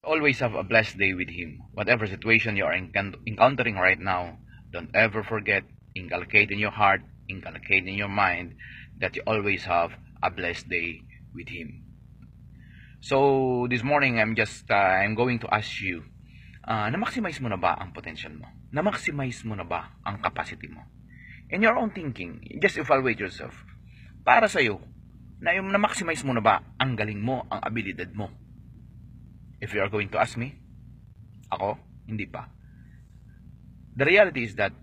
Always have a blessed day with Him. Whatever situation you are encountering right now, don't ever forget, inculcate in your heart, inculcate in your mind that you always have a blessed day with Him. So this morning, I'm going to ask you, na-maximize mo na ba ang potential mo? Na-maximize mo na ba ang capacity mo? In your own thinking, just evaluate yourself. Para sa'yo, na-maximize mo na ba ang galing mo, ang abilidad mo? If you are going to ask me, ako, hindi pa. The reality is that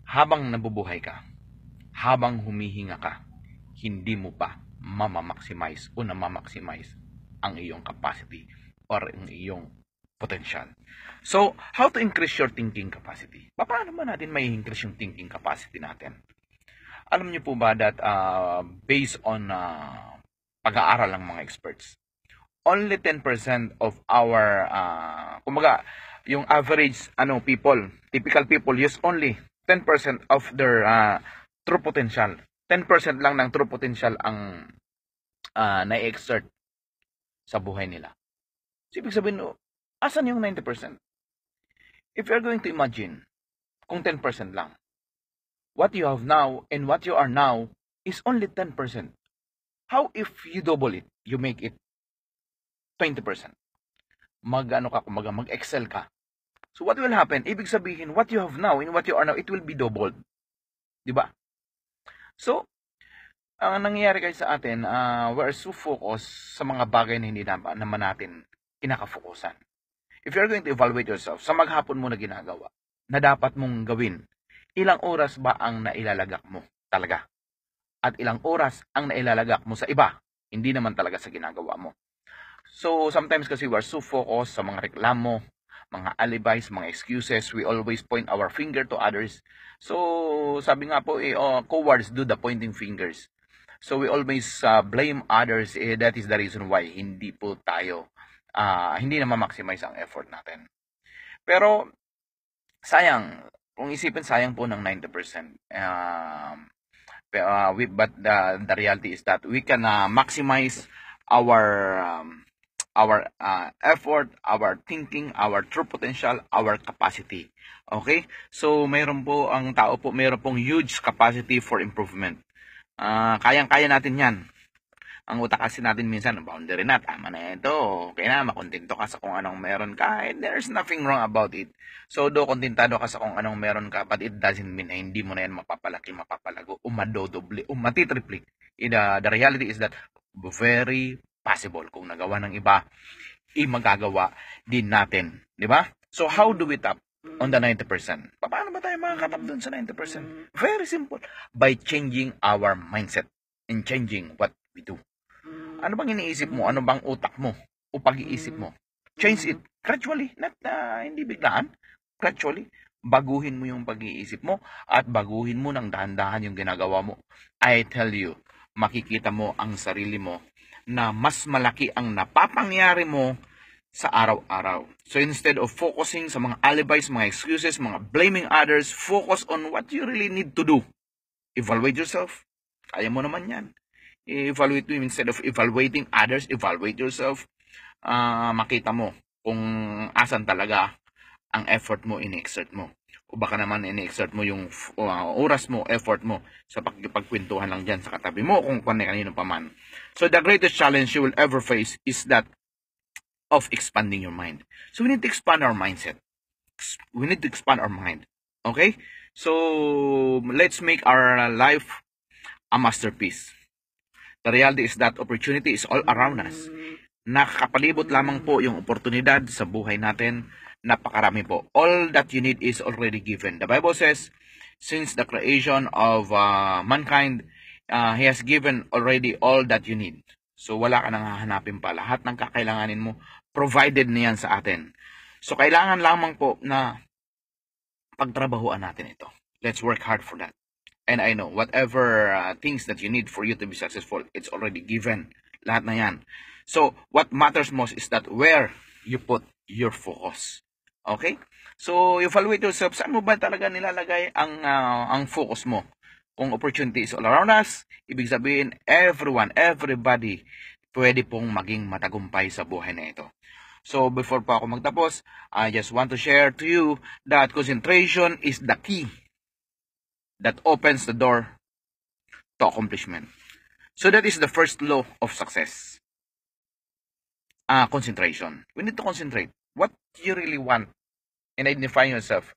habang nabubuhay ka, habang humihinga ka, hindi mo pa mamamaximize o namamaximize ang iyong capacity or ang iyong potential. So, how to increase your thinking capacity? Paano ba natin may increase yung thinking capacity natin? Alam niyo po ba that based on pag-aaral ng mga experts, only 10% of our, kumaga, yung average people, typical people use only 10% of their true potential. 10% lang ng true potential ang na-exert sa buhay nila. So, ibig sabihin, asan yung 90%? If you're going to imagine, kung 10% lang, what you have now and what you are now is only 10%. How if you double it, you make it 20%? Mag-excel ka. So what will happen? Ibig sabihin, what you have now and what you are now, it will be doubled. Diba? So, ang nangyayari kayo sa atin, we're so focused sa mga bagay na hindi naman natin kinakafokusan. If you're going to evaluate yourself, sa maghapon mo na ginagawa, na dapat mong gawin, ilang oras ba ang nailalagak mo talaga? At ilang oras ang nailalagak mo sa iba, hindi naman talaga sa ginagawa mo. So, sometimes kasi we are so focused sa mga reklamo, mga alibis, mga excuses. We always point our finger to others. So, sabi nga po, cowards do the pointing fingers. So, we always blame others. That is the reason why hindi po tayo, hindi na ma-maximize ang effort natin. Pero, sayang, kung isipin, sayang po ng 90%. But the reality is that we can maximize our effort, our thinking, our true potential, our capacity. Okay? So, mayroon po ang tao po, mayroon pong huge capacity for improvement. Kayang-kaya natin yan. Ang utak kasi natin minsan, boundary na, tama na ito. Okay na, makontento ka sa kung anong meron ka. And there's nothing wrong about it. So, do kontentado ka sa kung anong meron ka, but it doesn't mean na hindi mo na yan mapapalaki, mapapalago, madodoble, matitriple. The reality is that very possible. Kung nagawa ng iba, magagawa din natin. Di ba? So, how do we tap on the 90%? Paano ba tayo makakatap dun sa 90%? Very simple. By changing our mindset and changing what we do. Ano bang iniisip mo? Ano bang utak mo? O pag-iisip mo? Change it gradually. Not, hindi biglaan. Gradually. Baguhin mo yung pag-iisip mo at baguhin mo ng dahan-dahan yung ginagawa mo. I tell you, makikita mo ang sarili mo na mas malaki ang napapangyari mo sa araw-araw. So instead of focusing sa mga alibis, mga excuses, mga blaming others, focus on what you really need to do. Evaluate yourself. Kaya mo naman yan. Evaluate mo instead of evaluating others, evaluate yourself. Makita mo kung asan talaga ang effort mo, in-exert mo. O baka naman in-exert mo yung oras mo, effort mo sa pagkwentuhan lang dyan sa katabi mo kung kanino pa man. So the greatest challenge you will ever face is that of expanding your mind. So we need to expand our mindset. We need to expand our mind. Okay? So let's make our life a masterpiece. The reality is that opportunity is all around us. Nakakapalibot lamang po yung oportunidad sa buhay natin. Napakarami po. All that you need is already given. The Bible says, since the creation of mankind, He has given already all that you need. So wala ka nang hahanapin pa. Lahat ng kakailanganin mo, provided na yan sa atin. So kailangan lamang po na pagtrabahuan natin ito. Let's work hard for that. And I know, whatever things that you need for you to be successful, it's already given. Lahat na yan. So, what matters most is that where you put your focus. Okay? So, evaluate yourself. Saan mo ba talaga nilalagay ang focus mo? Kung opportunity is all around us, ibig sabihin, everybody pwede pong maging matagumpay sa buhay na ito. So, before pa ako magtapos, I just want to share to you that concentration is the key that opens the door to accomplishment. So, that is the first law of success. Concentration. We need to concentrate. What you really want and identify yourself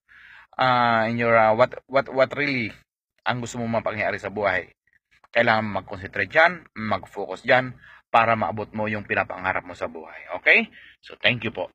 in your what really ang gusto mo mapangyari sa buhay. Kailangan mag-concentrate dyan, mag-focus dyan, para maabot mo yung pinapangarap mo sa buhay. Okay? So, thank you po.